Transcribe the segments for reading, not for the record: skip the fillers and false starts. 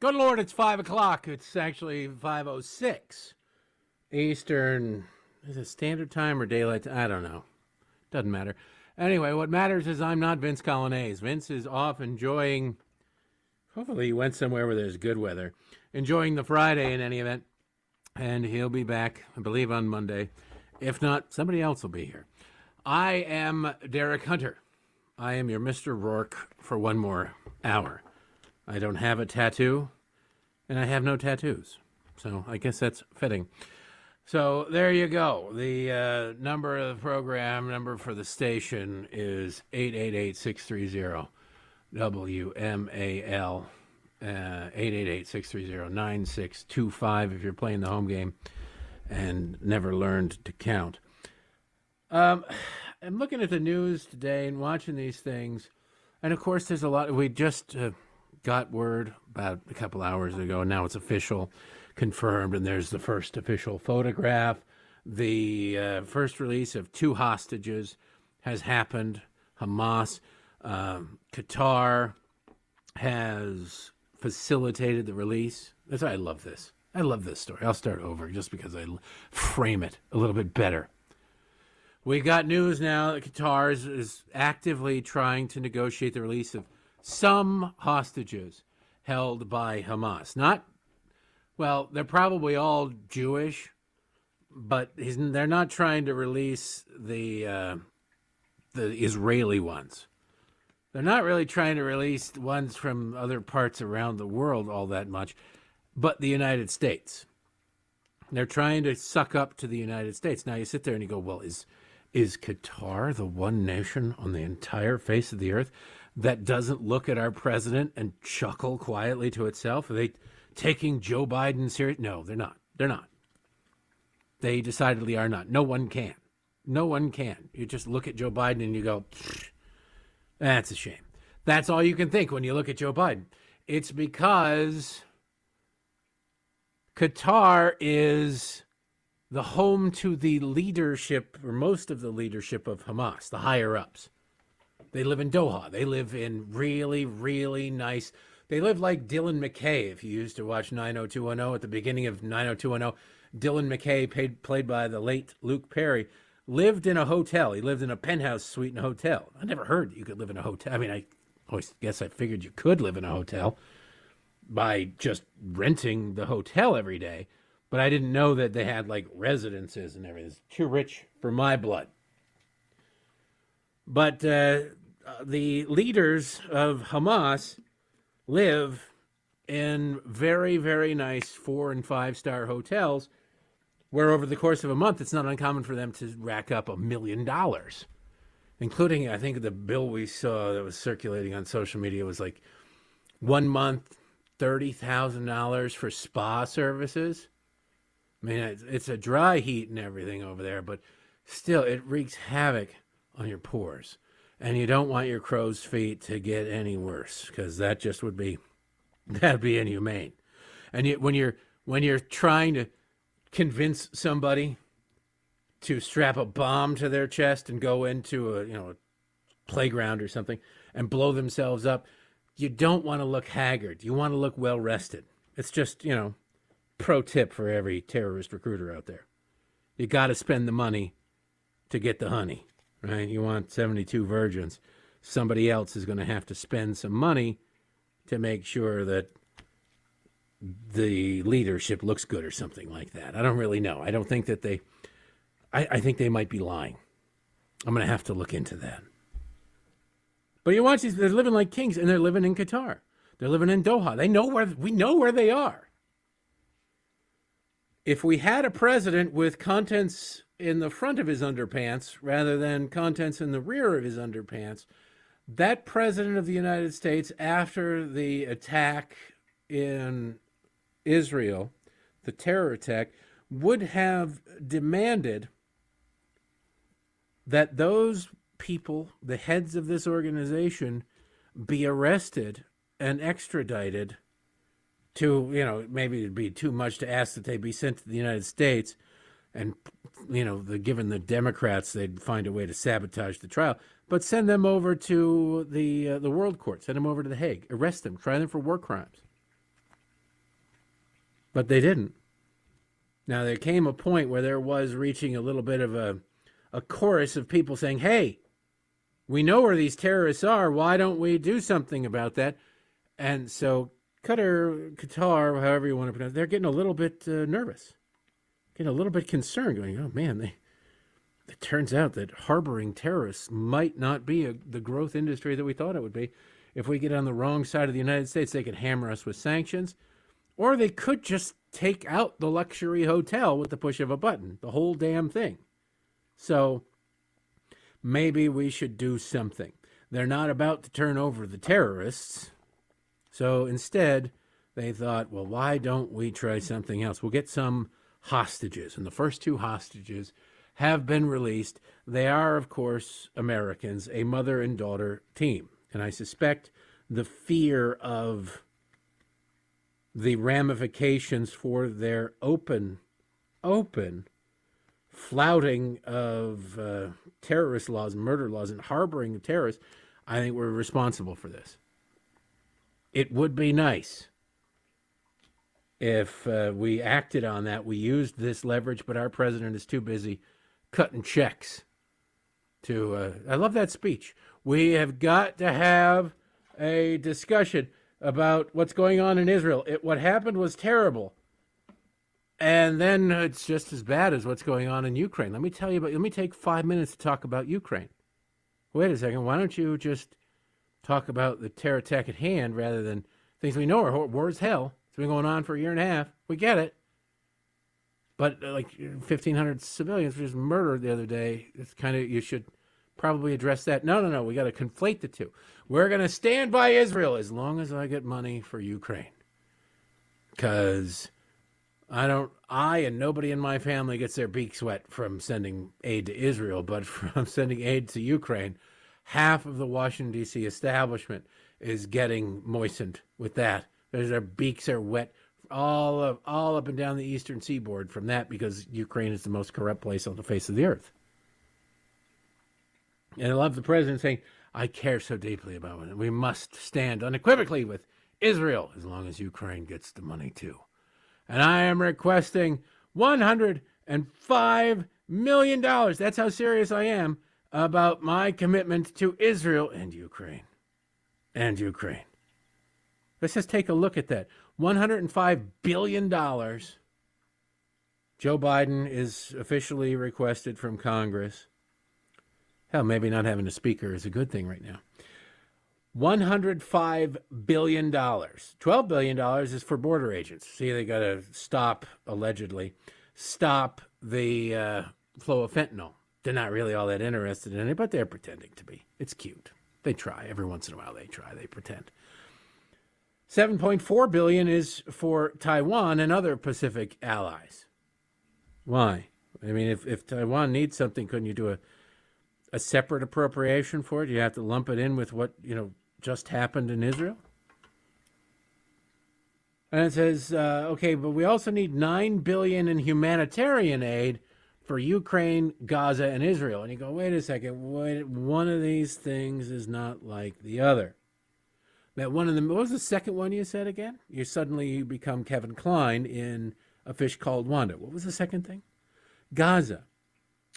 Good Lord, it's 5 o'clock. It's actually 5:06 Eastern. Is it Standard Time or Daylight? I don't know. Doesn't matter. Anyway, what matters is I'm not Vince Coglianese. Vince is off enjoying, hopefully he went somewhere where there's good weather, enjoying the Friday in any event. And he'll be back, I believe, on Monday. If not, somebody else will be here. I am Derek Hunter. I am your Mr. Rourke for one more hour. I don't have a tattoo, and I have no tattoos. So I guess that's fitting. So there you go. The number of the program, number for the station is 888-630-WMAL. 888-630-9625 if you're playing the home game and never learned to count. I'm looking at the news today and watching these things, and of course there's a lot. We just got word about a couple hours ago, and now it's official, confirmed, and there's the first official photograph. The first release of 2 hostages has happened. Hamas, Qatar has facilitated the release. That's why I love this. I love this story. I'll start over just because I frame it a little bit better. We got news now that Qatar is actively trying to negotiate the release of some hostages held by Hamas. Well, they're probably all Jewish, but they're not trying to release the Israeli ones. They're not really trying to release ones from other parts around the world all that much, but the United States. They're trying to suck up to the United States. Now you sit there and you go, well, is Qatar the one nation on the entire face of the earth that doesn't look at our president and chuckle quietly to itself? Are they taking Joe Biden serious? No, they're not. They're not. They decidedly are not. No one can. No one can. You just look at Joe Biden and you go, that's a shame. That's all you can think when you look at Joe Biden. It's because Qatar is the home to the leadership, or most of the leadership of Hamas, the higher-ups. They live in Doha. They live in really, really nice. They live like Dylan McKay. If you used to watch 90210 at the beginning of 90210, Dylan McKay, played by the late Luke Perry, lived in a hotel. He lived in a penthouse suite in a hotel. I never heard that you could live in a hotel. I mean, I always guess I figured you could live in a hotel by just renting the hotel every day. But I didn't know that they had like residences and everything. It's too rich for my blood. But the leaders of Hamas live in very, very nice 4- and 5-star hotels where over the course of a month, it's not uncommon for them to rack up $1 million, including, I think, the bill we saw that was circulating on social media was like 1 month, $30,000 for spa services. I mean, it's a dry heat and everything over there, but still, it wreaks havoc on your pores. And you don't want your crow's feet to get any worse, because that just would be, that'd be inhumane. And when you're trying to convince somebody to strap a bomb to their chest and go into a playground or something and blow themselves up, you don't want to look haggard. You want to look well rested. It's just, pro tip for every terrorist recruiter out there. You got to spend the money to get the honey, right? You want 72 virgins. Somebody else is going to have to spend some money to make sure that the leadership looks good or something like that. I don't really know. I don't think that I think they might be lying. I'm going to have to look into that. But you watch these, they're living like kings, and they're living in Qatar. They're living in Doha. We know where they are. If we had a president with contents in the front of his underpants rather than contents in the rear of his underpants, that president of the United States, after the attack in Israel, the terror attack, would have demanded that those people, the heads of this organization, be arrested and extradited to, maybe it'd be too much to ask that they be sent to the United States, and, given the Democrats, they'd find a way to sabotage the trial, but send them over to the world court, send them over to The Hague, arrest them, try them for war crimes. But they didn't. Now, there came a point where there was reaching a little bit of a chorus of people saying, hey, we know where these terrorists are. Why don't we do something about that? And so Qatar, however you want to pronounce it, they're getting a little bit nervous, getting a little bit concerned, going, oh, man, it turns out that harboring terrorists might not be the growth industry that we thought it would be. If we get on the wrong side of the United States, they could hammer us with sanctions, or they could just take out the luxury hotel with the push of a button, the whole damn thing. So maybe we should do something. They're not about to turn over the terrorists. So instead, they thought, well, why don't we try something else? We'll get some hostages. And the first 2 hostages have been released. They are, of course, Americans, a mother and daughter team. And I suspect the fear of the ramifications for their open flouting of terrorist laws, murder laws, and harboring of terrorists, I think we're responsible for this. It would be nice if we acted on that. We used this leverage, but our president is too busy cutting checks to... I love that speech. We have got to have a discussion about what's going on in Israel. What happened was terrible. And then it's just as bad as what's going on in Ukraine. Let me take 5 minutes to talk about Ukraine. Wait a second. Why don't you just talk about the terror attack at hand rather than things we know are war as hell? It's been going on for a year and a half. We get it. But like 1,500 civilians were just murdered the other day. It's kind of, you should probably address that. No. We got to conflate the two. We're going to stand by Israel as long as I get money for Ukraine. Because I and nobody in my family gets their beaks wet from sending aid to Israel, but from sending aid to Ukraine, half of the Washington, D.C. establishment is getting moistened with that. Their beaks are wet all up and down the eastern seaboard from that, because Ukraine is the most corrupt place on the face of the earth. And I love the president saying, I care so deeply about it. We must stand unequivocally with Israel as long as Ukraine gets the money too. And I am requesting $105 million. That's how serious I am about my commitment to Israel and Ukraine. Let's just take a look at that. $105 billion. Joe Biden is officially requested from Congress. Hell, maybe not having a speaker is a good thing right now. $105 billion. $12 billion is for border agents. See, they got to stop the flow of fentanyl. They're not really all that interested in it, but they're pretending to be. It's cute. They try. Every once in a while they try. They pretend. $7.4 billion is for Taiwan and other Pacific allies. Why? I mean, if Taiwan needs something, couldn't you do a separate appropriation for it? You have to lump it in with what, just happened in Israel? And it says, okay, but we also need $9 billion in humanitarian aid for Ukraine, Gaza, and Israel. And you go, wait a second, one of these things is not like the other. That one of them, what was the second one you said again? You become Kevin Kline in A Fish Called Wanda. What was the second thing? Gaza.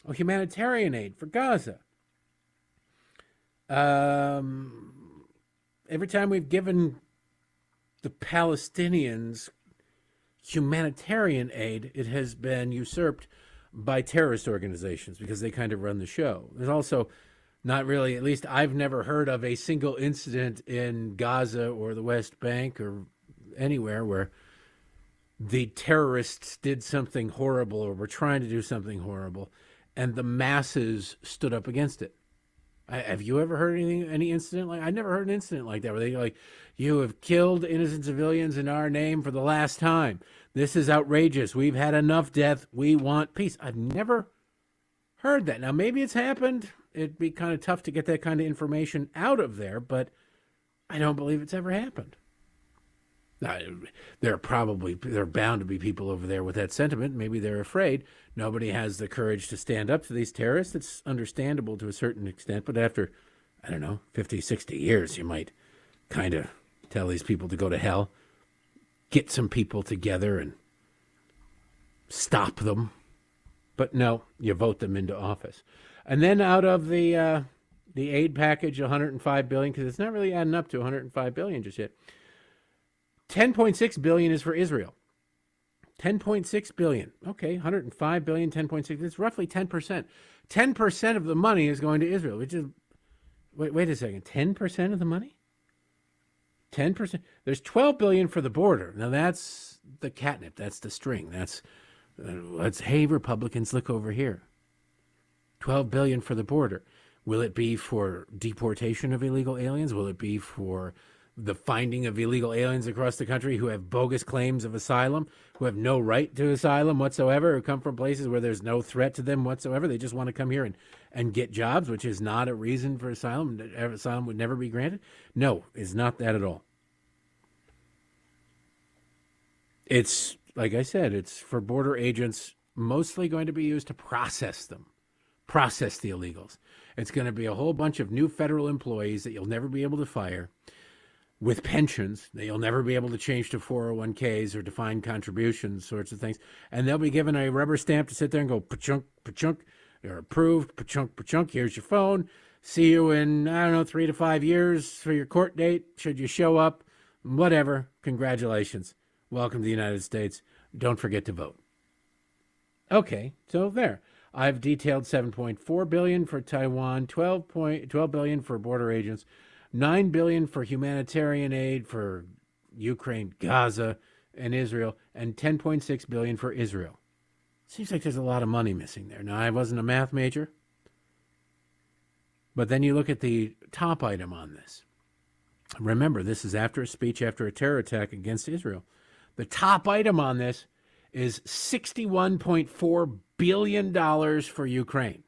Oh, humanitarian aid for Gaza. Every time we've given the Palestinians humanitarian aid, it has been usurped by terrorist organizations because they kind of run the show. There's also not really, at least I've never heard of a single incident in Gaza or the West Bank or anywhere where the terrorists did something horrible or were trying to do something horrible and the masses stood up against it. Have you ever heard any incident like? I never heard an incident like that where they like, you have killed innocent civilians in our name for the last time. This is outrageous. We've had enough death. We want peace. I've never heard that. Now, maybe it's happened. It'd be kind of tough to get that kind of information out of there, but I don't believe it's ever happened. There are bound to be people over there with that sentiment. Maybe they're afraid. Nobody has the courage to stand up to these terrorists. It's understandable to a certain extent, but after, 50, 60 years, you might kind of tell these people to go to hell, get some people together and stop them. But no, you vote them into office. And then out of the aid package, 105 billion, because it's not really adding up to 105 billion just yet. 10.6 billion is for Israel. 10.6 billion. Okay, 105 billion, 10.6. It's roughly 10%. 10% of the money is going to Israel, which is, wait a second, 10% of the money? 10%? There's 12 billion for the border. Now that's the catnip. That's the string. That's, hey, Republicans, look over here. 12 billion for the border. Will it be for deportation of illegal aliens? Will it be for the finding of illegal aliens across the country who have bogus claims of asylum, who have no right to asylum whatsoever, who come from places where there's no threat to them whatsoever? They just want to come here and get jobs, which is not a reason for asylum. Asylum would never be granted. No, it's not that at all. It's, like I said, it's for border agents, mostly going to be used to process them, process the illegals. It's going to be a whole bunch of new federal employees that you'll never be able to fire, with pensions that you'll never be able to change to 401ks or defined contributions, sorts of things. And they'll be given a rubber stamp to sit there and go, pa-chunk, pa-chunk, you're approved, pa-chunk, pa-chunk, here's your phone. See you in, 3 to 5 years for your court date, should you show up, whatever, congratulations. Welcome to the United States. Don't forget to vote. Okay, so there. I've detailed 7.4 billion for Taiwan, 12 billion for border agents, 9 billion for humanitarian aid for Ukraine, Gaza, and Israel, and 10.6 billion for Israel. Seems like there's a lot of money missing there. Now, I wasn't a math major, but then you look at the top item on this. Remember, this is after a speech after a terror attack against Israel. The top item on this is $61.4 billion for Ukraine.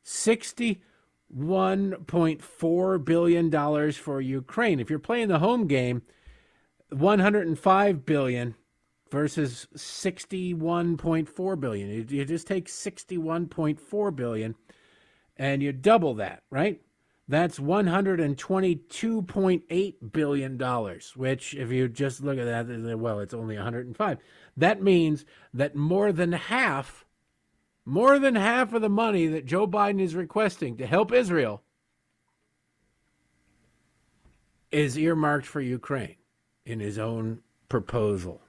$61.4 billion for Ukraine. If you're playing the home game, $105 billion versus $61.4 billion. You just take $61.4 billion and you double that, right? That's $122.8 billion, which if you just look at that, well, it's only 105. That means that more than half of the money that Joe Biden is requesting to help Israel is earmarked for Ukraine in his own proposal.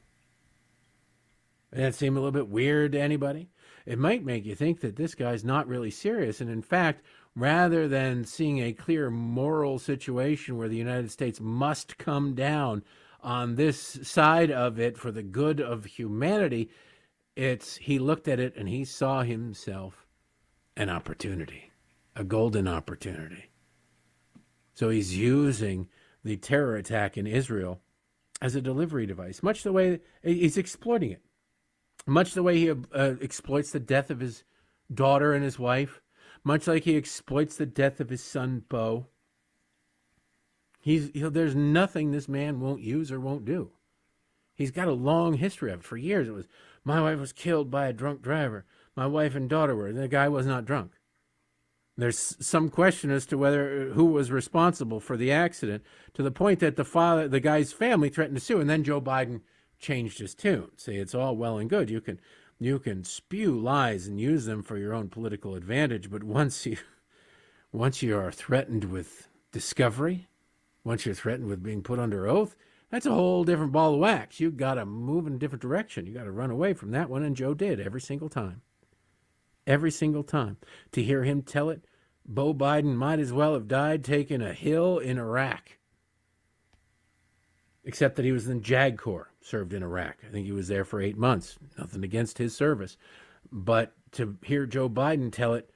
Does that seem a little bit weird to anybody? It might make you think that this guy's not really serious. And in fact, rather than seeing a clear moral situation where the United States must come down on this side of it for the good of humanity, he looked at it and he saw himself an opportunity, a golden opportunity. So he's using the terror attack in Israel as a delivery device, much the way he's exploiting it, much the way he exploits the death of his daughter and his wife, much like he exploits the death of his son, Bo. There's nothing this man won't use or won't do. He's got a long history of it. For years, it was, my wife was killed by a drunk driver. My wife and daughter were. The guy was not drunk. There's some question as to who was responsible for the accident, to the point that the guy's family threatened to sue, and then Joe Biden changed his tune. See, it's all well and good. You can spew lies and use them for your own political advantage, but once you are threatened with discovery, once you're threatened with being put under oath, that's a whole different ball of wax. You've got to move in a different direction. You got to run away from that one, and Joe did every single time. Every single time. To hear him tell it, Bo Biden might as well have died taking a hill in Iraq. Except that he was in JAG Corps, served in Iraq. I think he was there for 8 months. Nothing against his service. But to hear Joe Biden tell it,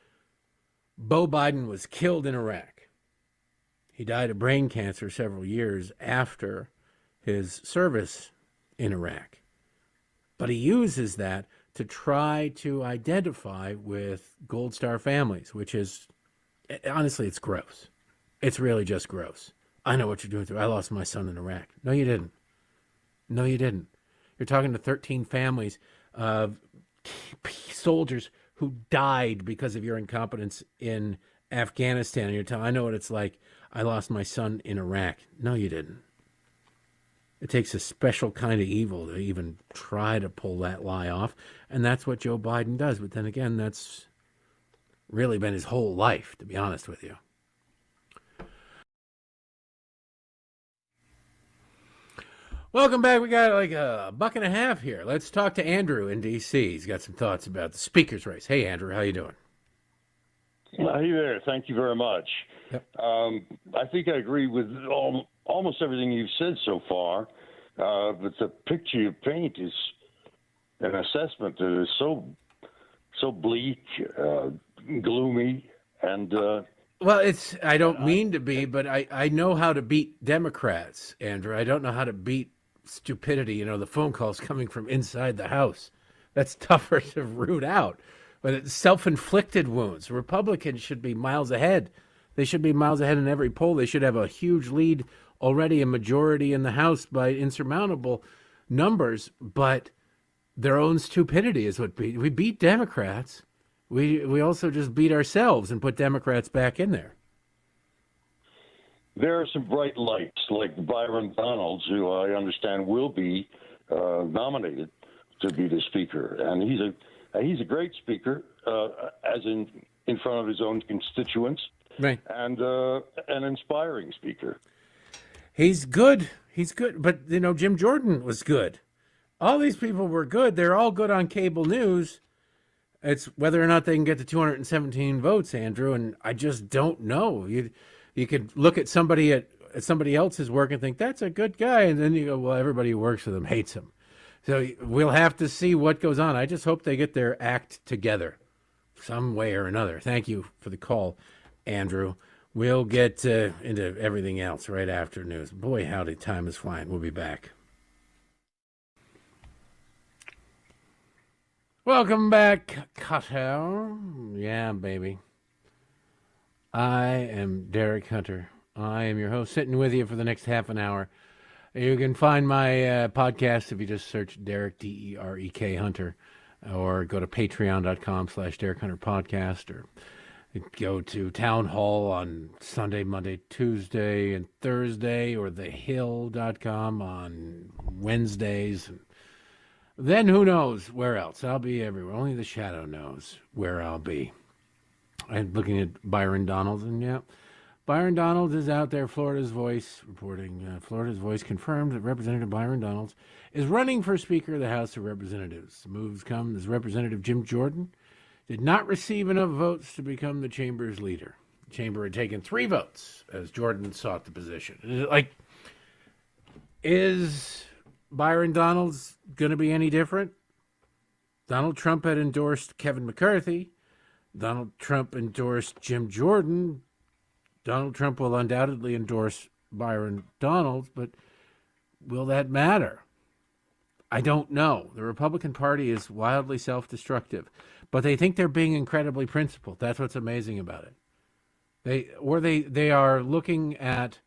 Bo Biden was killed in Iraq. He died of brain cancer several years after his service in Iraq. But he uses that to try to identify with Gold Star families, which is, honestly, it's gross. It's really just gross. I know what you're doing through. I lost my son in Iraq. No, you didn't. No, you didn't. You're talking to 13 families of soldiers who died because of your incompetence in Afghanistan. And you're telling, I know what it's like. I lost my son in Iraq. No, you didn't. It takes a special kind of evil to even try to pull that lie off. And that's what Joe Biden does. But then again, that's really been his whole life, to be honest with you. Welcome back. We got like a buck and a half here. Let's talk to Andrew in D.C. He's got some thoughts about the speaker's race. Hey, Andrew, how you doing? Hey there. Thank you very much. Yep. I think I agree with almost everything you've said so far, but the picture you paint is an assessment that is so bleak, gloomy, and well, I don't mean to be, but I know how to beat Democrats, Andrew. I don't know how to beat stupidity. You know, the phone calls coming from inside the house. That's tougher to root out. But it's self-inflicted wounds. Republicans should be miles ahead. They should be miles ahead in every poll. They should have a huge lead already, a majority in the House by insurmountable numbers. But their own stupidity is what we beat Democrats. We also just beat ourselves and put Democrats back in there. There are some bright lights, like Byron Donalds, who I understand will be nominated to be the speaker, and he's a great speaker, as in front of his own constituents, right? And an inspiring speaker. He's good. He's good, but you know, Jim Jordan was good. All these people were good. They're all good on cable news. It's whether or not they can get to 217 votes, Andrew, and I just don't know. You could look at somebody else's work and think that's a good guy, and then you go, well, everybody who works with him hates him. So we'll have to see what goes on. I just hope they get their act together some way or another. Thank you for the call, Andrew. We'll get into everything else right after news. Boy, howdy, time is flying. We'll be back. Welcome back, Cutter. Yeah, baby. I am Derek Hunter. I am your host, sitting with you for the next half an hour. You can find my podcast if you just search Derek, D-E-R-E-K, Hunter, or go to patreon.com/Derek Hunter Podcast, or go to Town Hall on Sunday, Monday, Tuesday, and Thursday, or thehill.com on Wednesdays. Then who knows where else? I'll be everywhere. Only the shadow knows where I'll be. I'm looking at Byron Donalds, and yeah, Byron Donalds is out there. Florida's Voice reporting. Florida's Voice confirmed that Representative Byron Donalds is running for Speaker of the House of Representatives. The moves come as Representative Jim Jordan did not receive enough votes to become the chamber's leader. The chamber had taken 3 votes as Jordan sought the position. Is Byron Donalds going to be any different? Donald Trump had endorsed Kevin McCarthy. Donald Trump endorsed Jim Jordan. Donald Trump will undoubtedly endorse Byron Donalds, but will that matter? I don't know. The Republican Party is wildly self-destructive, but they think they're being incredibly principled. That's what's amazing about it. They are looking at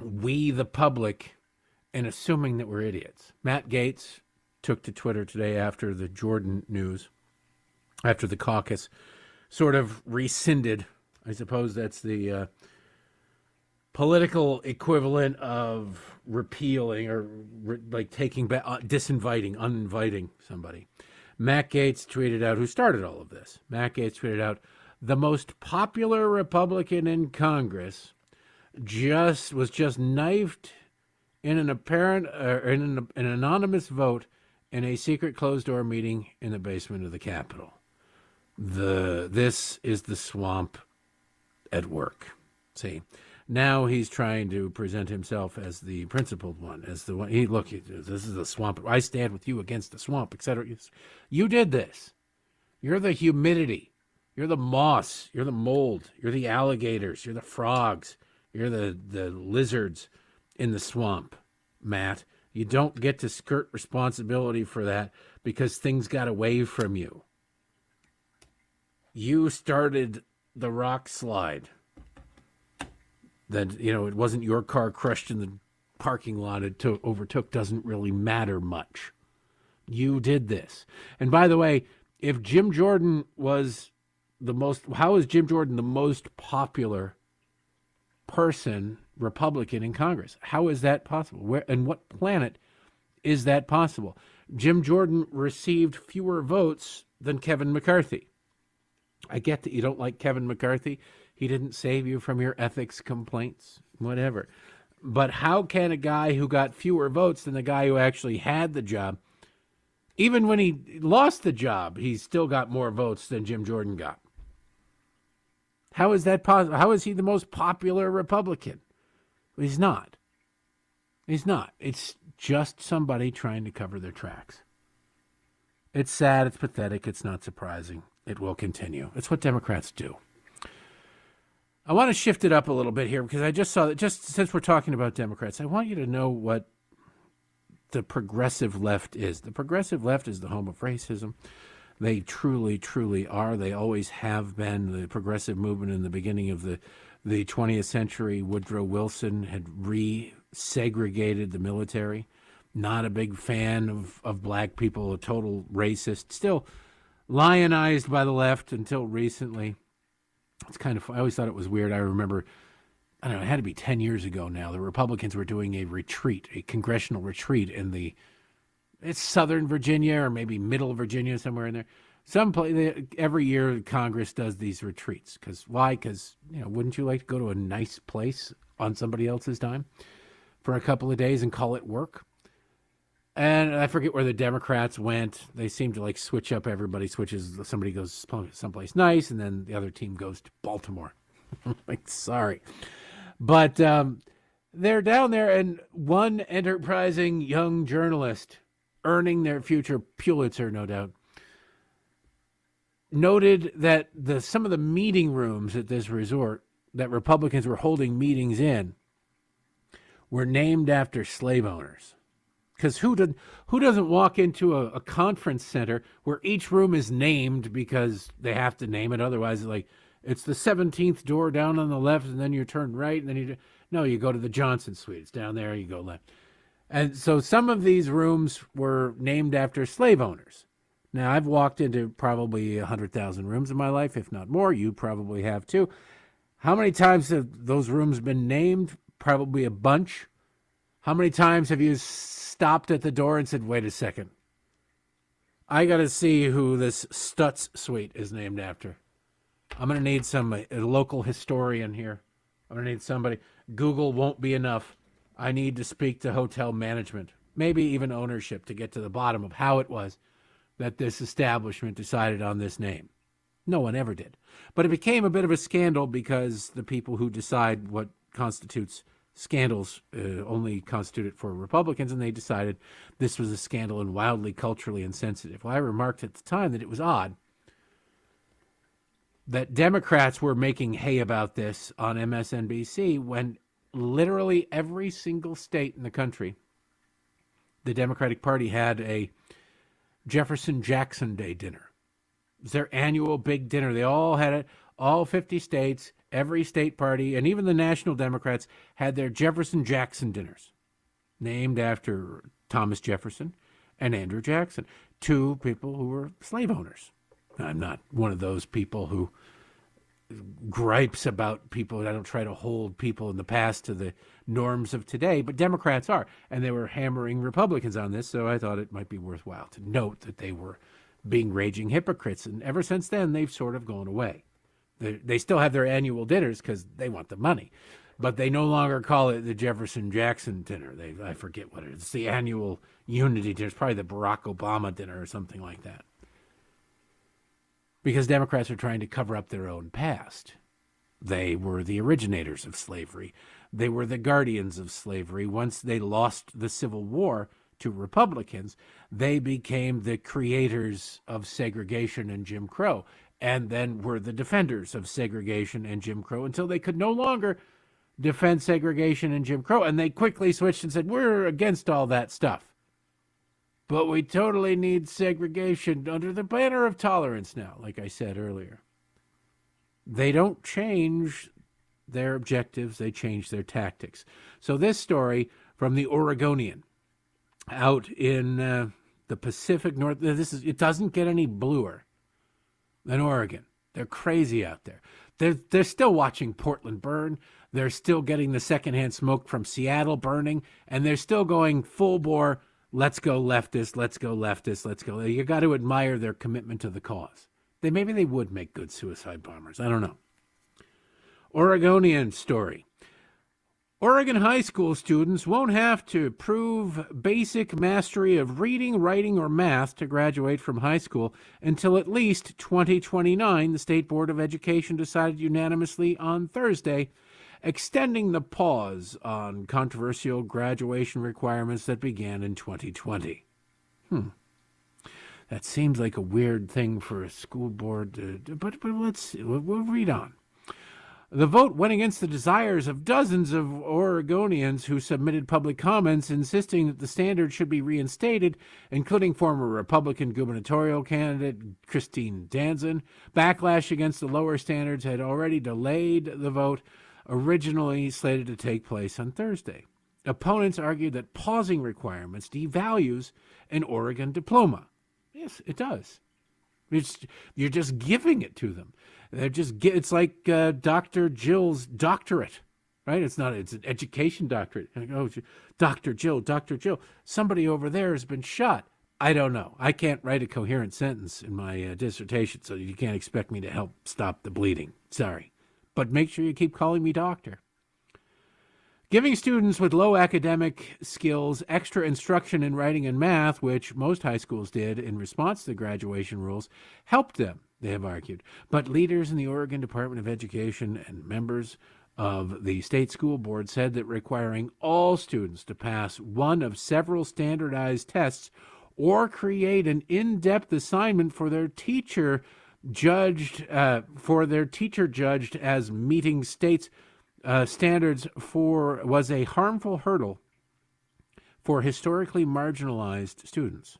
we, the public, and assuming that we're idiots. Matt Gaetz took to Twitter today after the Jordan news, after the caucus sort of rescinded. I suppose that's the political equivalent of repealing or taking back, uninviting somebody. Matt Gaetz tweeted out, who started all of this. Matt Gaetz tweeted out, the most popular Republican in Congress was just knifed in an apparent an anonymous vote in a secret closed-door meeting in the basement of the Capitol. This is the swamp at work. See, now he's trying to present himself as the principled one, as the one. This is the swamp. I stand with you against the swamp, etc. You did this. You're the humidity. You're the moss. You're the mold. You're the alligators. You're the frogs. You're the lizards in the swamp, Matt. You don't get to skirt responsibility for that because things got away from you. You started the rock slide. That, it wasn't your car crushed in the parking lot it overtook doesn't really matter much. You did this. And by the way, if Jim Jordan was how is Jim Jordan the most popular person Republican in Congress. How is that possible? Where and what planet is that possible? Jim Jordan received fewer votes than Kevin McCarthy. I get that you don't like Kevin McCarthy. He didn't save you from your ethics complaints, whatever. But how can a guy who got fewer votes than the guy who actually had the job, even when he lost the job, he still got more votes than Jim Jordan got? How is that possible? How is he the most popular Republican? He's not. He's not. It's just somebody trying to cover their tracks. It's sad. It's pathetic. It's not surprising. It will continue. It's what Democrats do. I want to shift it up a little bit here because I just saw that, just since we're talking about Democrats, I want you to know what the progressive left is. The progressive left is the home of racism. They truly, truly are. They always have been. The progressive movement in the beginning of the 20th century, Woodrow Wilson had resegregated the military. Not a big fan of black people, a total racist. Still lionized by the left until recently. It's kind of, I always thought it was weird. I remember, I don't know, it had to be 10 years ago now. The Republicans were doing a retreat, a congressional retreat in it's Southern Virginia or maybe Middle Virginia, somewhere in there. Every year Congress does these retreats. Why? Because, wouldn't you like to go to a nice place on somebody else's time for a couple of days and call it work? And I forget where the Democrats went. They seem to switch up. Everybody switches. Somebody goes someplace nice, and then the other team goes to Baltimore. Sorry. But they're down there, and one enterprising young journalist, earning their future Pulitzer, no doubt, noted that some of the meeting rooms at this resort that Republicans were holding meetings in were named after slave owners. Because who doesn't walk into a conference center where each room is named because they have to name it? Otherwise, it's the 17th door down on the left, and then you turn right, and then you go to the Johnson Suite. It's down there, you go left. And so some of these rooms were named after slave owners. Now, I've walked into probably 100,000 rooms in my life, if not more. You probably have too. How many times have those rooms been named? Probably a bunch. How many times have you stopped at the door and said, wait a second, I got to see who this Stutz Suite is named after. I'm going to need a local historian here. I'm going to need somebody. Google won't be enough. I need to speak to hotel management, maybe even ownership, to get to the bottom of how it was that this establishment decided on this name. No one ever did. But it became a bit of a scandal because the people who decide what constitutes scandals only constitute it for Republicans, and they decided this was a scandal and wildly culturally insensitive. Well, I remarked at the time that it was odd that Democrats were making hay about this on MSNBC when literally every single state in the country, the Democratic Party had a Jefferson-Jackson Day dinner. It was their annual big dinner. They all had it, all 50 states. Every state party, and even the National Democrats, had their Jefferson-Jackson dinners, named after Thomas Jefferson and Andrew Jackson, two people who were slave owners. I'm not one of those people who gripes about people. I don't try to hold people in the past to the norms of today, but Democrats are, and they were hammering Republicans on this, so I thought it might be worthwhile to note that they were being raging hypocrites, and ever since then, they've sort of gone away. They still have their annual dinners because they want the money, but they no longer call it the Jefferson-Jackson dinner. I forget what it is. It's the annual unity dinner. It's probably the Barack Obama dinner or something like that. Because Democrats are trying to cover up their own past. They were the originators of slavery. They were the guardians of slavery. Once they lost the Civil War to Republicans, they became the creators of segregation and Jim Crow, and then were the defenders of segregation and Jim Crow until they could no longer defend segregation and Jim Crow. And they quickly switched and said, we're against all that stuff, but we totally need segregation under the banner of tolerance now, like I said earlier. They don't change their objectives, they change their tactics. So this story from the Oregonian out in the Pacific North, it doesn't get any bluer than Oregon. They're crazy out there. They're still watching Portland burn. They're still getting the secondhand smoke from Seattle burning, and they're still going full bore, let's go leftist, let's go leftist, let's go. You got to admire their commitment to the cause. Maybe they would make good suicide bombers. I don't know. Oregonian story. Oregon high school students won't have to prove basic mastery of reading, writing, or math to graduate from high school until at least 2029, the State Board of Education decided unanimously on Thursday, extending the pause on controversial graduation requirements that began in 2020. That seems like a weird thing for a school board to do, but let's see. We'll read on. The vote went against the desires of dozens of Oregonians who submitted public comments insisting that the standard should be reinstated, including former Republican gubernatorial candidate Christine Danzon. Backlash against the lower standards had already delayed the vote, originally slated to take place on Thursday. Opponents argued that pausing requirements devalues an Oregon diploma. Yes, it does. You're just giving it to them. It's like Dr. Jill's doctorate, right? It's an education doctorate. Oh, Dr. Jill. Somebody over there has been shot. I don't know. I can't write a coherent sentence in my dissertation, so you can't expect me to help stop the bleeding. Sorry. But make sure you keep calling me doctor. Giving students with low academic skills extra instruction in writing and math, which most high schools did in response to the graduation rules, helped them, they have argued. But leaders in the Oregon Department of Education and members of the state school board said that requiring all students to pass one of several standardized tests or create an in-depth assignment for their teacher judged as meeting state's standards was a harmful hurdle for historically marginalized students,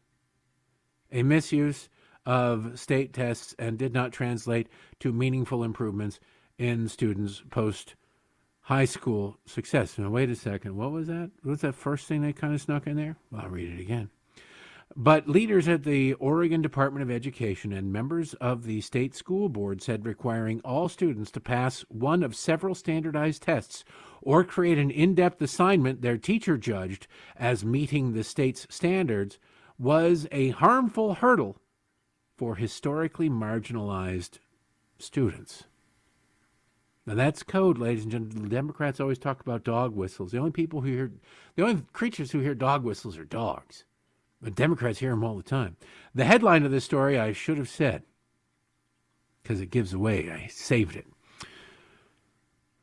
a misuse of state tests, and did not translate to meaningful improvements in students' post-high school success. Now, wait a second. What was that? What was that first thing they kind of snuck in there? Well, I'll read it again. But leaders at the Oregon Department of Education and members of the state school board said requiring all students to pass one of several standardized tests or create an in-depth assignment their teacher judged as meeting the state's standards was a harmful hurdle for historically marginalized students. Now that's code, ladies and gentlemen. The Democrats always talk about dog whistles. The only creatures who hear dog whistles are dogs. But Democrats hear them all the time. The headline of this story I should have said, because it gives away. I saved it.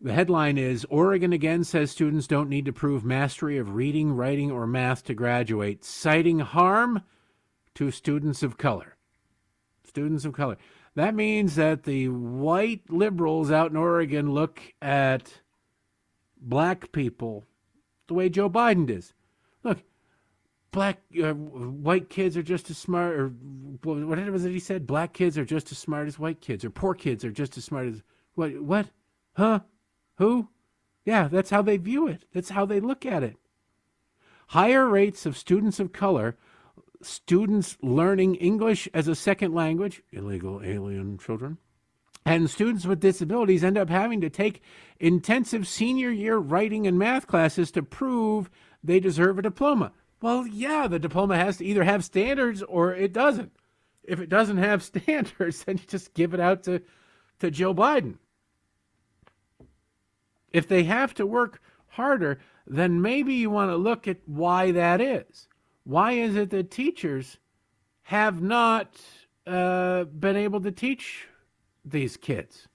The headline is, Oregon again says students don't need to prove mastery of reading, writing, or math to graduate, citing harm to students of color. Students of color. That means that the white liberals out in Oregon look at black people the way Joe Biden does. Look, white kids are just as smart, or whatever it was that he said. Black kids are just as smart as white kids, or poor kids are just as smart as what? Huh? Who? Yeah, that's how they view it. That's how they look at it. Higher rates of students of color, students learning English as a second language, illegal alien children, and students with disabilities end up having to take intensive senior year writing and math classes to prove they deserve a diploma. Well, yeah, the diploma has to either have standards or it doesn't. If it doesn't have standards, then you just give it out to Joe Biden. If they have to work harder, then maybe you want to look at why that is. Why is it that teachers have not been able to teach these kids?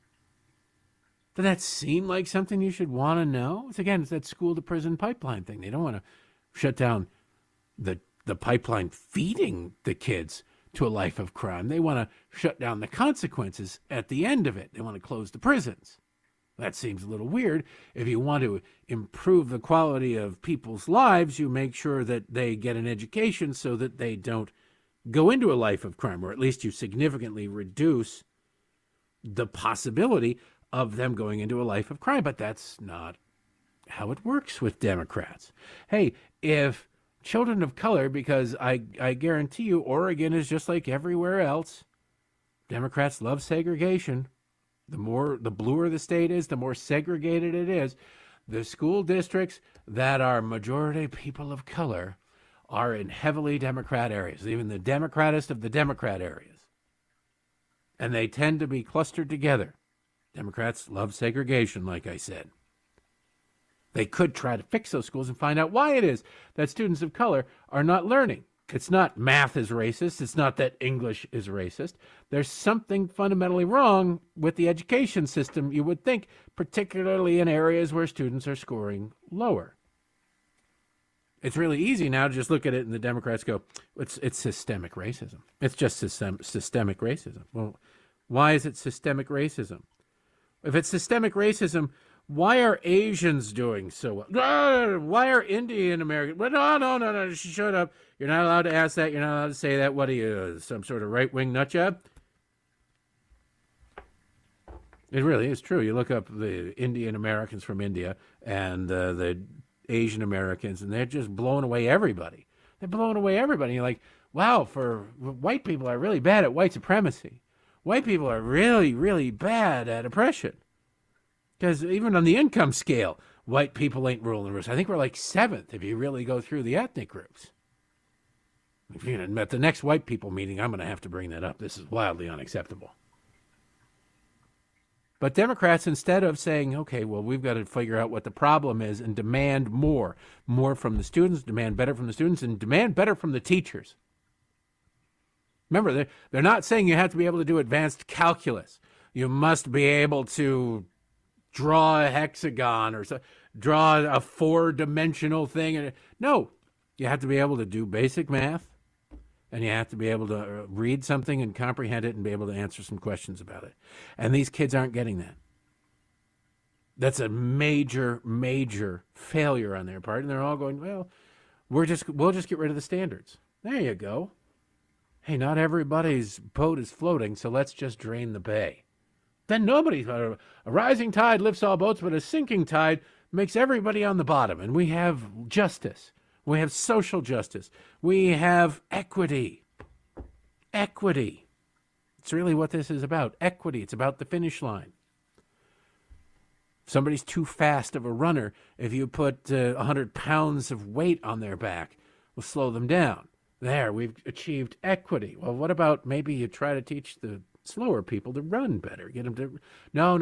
Does that seem like something you should want to know? It's that school-to-prison pipeline thing. They don't want to shut down the pipeline feeding the kids to a life of crime. They want to shut down the consequences at the end of it. They want to close the prisons. That seems a little weird. If you want to improve the quality of people's lives, you make sure that they get an education so that they don't go into a life of crime, or at least you significantly reduce the possibility of them going into a life of crime. But that's not how it works with Democrats. Hey, if children of color, because I guarantee you Oregon is just like everywhere else. Democrats love segregation. The bluer the state is, the more segregated it is. The school districts that are majority people of color are in heavily Democrat areas, even the Democratist of the Democrat areas. And they tend to be clustered together. Democrats love segregation, like I said. They could try to fix those schools and find out why it is that students of color are not learning. It's not math is racist. It's not that English is racist. There's something fundamentally wrong with the education system, you would think, particularly in areas where students are scoring lower. It's really easy now to just look at it and the Democrats go, it's systemic racism. It's just systemic racism. Well, why is it systemic racism? If it's systemic racism, why are Asians doing so well? Why are Indian Americans? Well, no. Shut up. You're not allowed to ask that. You're not allowed to say that. What are you, some sort of right-wing nutjob? It really is true. You look up the Indian Americans from India and the Asian Americans, and they're just blowing away everybody. They're blowing away everybody. You're like, wow, white people are really bad at white supremacy. White people are really, really bad at oppression. Because even on the income scale, white people ain't ruling the roost. I think we're like 7th if you really go through the ethnic groups. At the next white people meeting, I'm going to have to bring that up. This is wildly unacceptable. But Democrats, instead of saying, okay, well, we've got to figure out what the problem is and demand more from the students, demand better from the students, and demand better from the teachers. Remember, they're not saying you have to be able to do advanced calculus. You must be able to draw a hexagon or draw a 4-dimensional thing. No, you have to be able to do basic math, and you have to be able to read something and comprehend it and be able to answer some questions about it. And these kids aren't getting that. That's a major, major failure on their part. And they're all going, well, we'll just get rid of the standards. There you go. Hey, not everybody's boat is floating, so let's just drain the bay. Then a rising tide lifts all boats, but a sinking tide makes everybody on the bottom. And we have justice. We have social justice. We have equity. Equity. It's really what this is about. Equity. It's about the finish line. If somebody's too fast of a runner, if you put 100 pounds of weight on their back, we'll slow them down. There, we've achieved equity. Well, what about maybe you try to teach the slower people to run better? Get them to... No.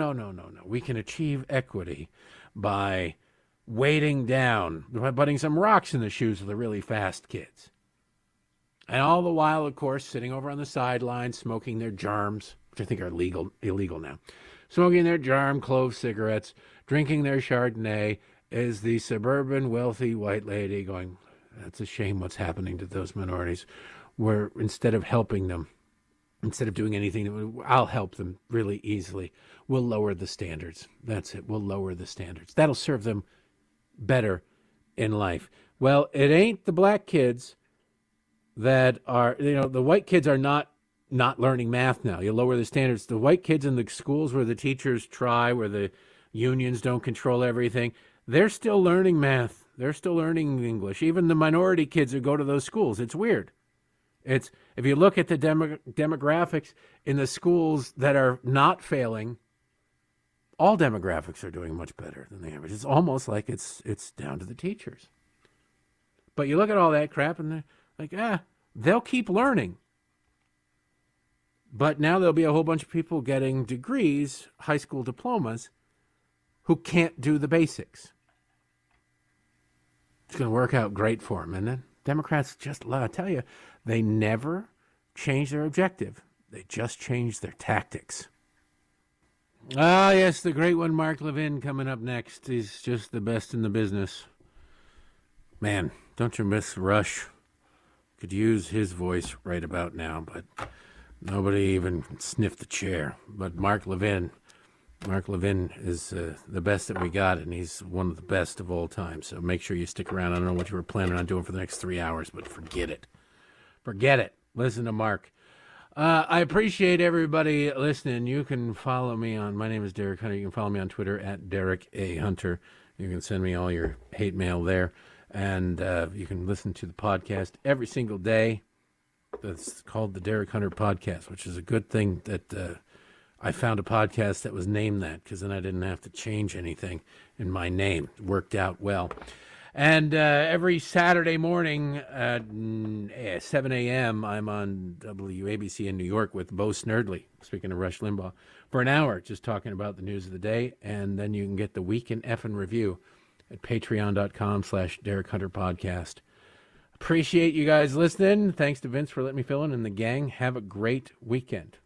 We can achieve equity by weighting down, by putting some rocks in the shoes of the really fast kids. And all the while, of course, sitting over on the sidelines, smoking their germs, which I think are illegal now. Smoking their germ clove cigarettes, drinking their Chardonnay, is the suburban wealthy white lady going, that's a shame what's happening to those minorities. Where instead of helping them, instead of doing anything, I'll help them really easily. We'll lower the standards. That's it. We'll lower the standards. That'll serve them better in life. Well, it ain't the black kids that are, the white kids are not learning math now. You lower the standards. The white kids in the schools where the teachers try, where the unions don't control everything, they're still learning math. They're still learning English. Even the minority kids who go to those schools. It's weird. If you look at the demographics in the schools that are not failing, all demographics are doing much better than the average. It's almost like it's down to the teachers. But you look at all that crap and they're like, they'll keep learning. But now there'll be a whole bunch of people getting degrees, high school diplomas, who can't do the basics. It's going to work out great for them. And then Democrats I tell you, they never change their objective. They just change their tactics. Ah, yes, the great one, Mark Levin, coming up next. He's just the best in the business. Man, don't you miss Rush? Could use his voice right about now, but nobody even sniffed the chair. But Mark Levin is the best that we got, and he's one of the best of all time. So make sure you stick around. I don't know what you were planning on doing for the next 3 hours, but forget it. Forget it. Listen to Mark. I appreciate everybody listening. You can follow me my name is Derek Hunter. You can follow me on Twitter at Derek A. Hunter. You can send me all your hate mail there. And you can listen to the podcast every single day. That's called the Derek Hunter Podcast, which is a good thing that I found a podcast that was named that, because then I didn't have to change anything in my name. It worked out well. And every Saturday morning at 7 a.m., I'm on WABC in New York with Bo Snerdley, speaking of Rush Limbaugh, for an hour, just talking about the news of the day. And then you can get the Week in Effin' Review at patreon.com/Derek Hunter Podcast. Appreciate you guys listening. Thanks to Vince for letting me fill in, and the gang. Have a great weekend.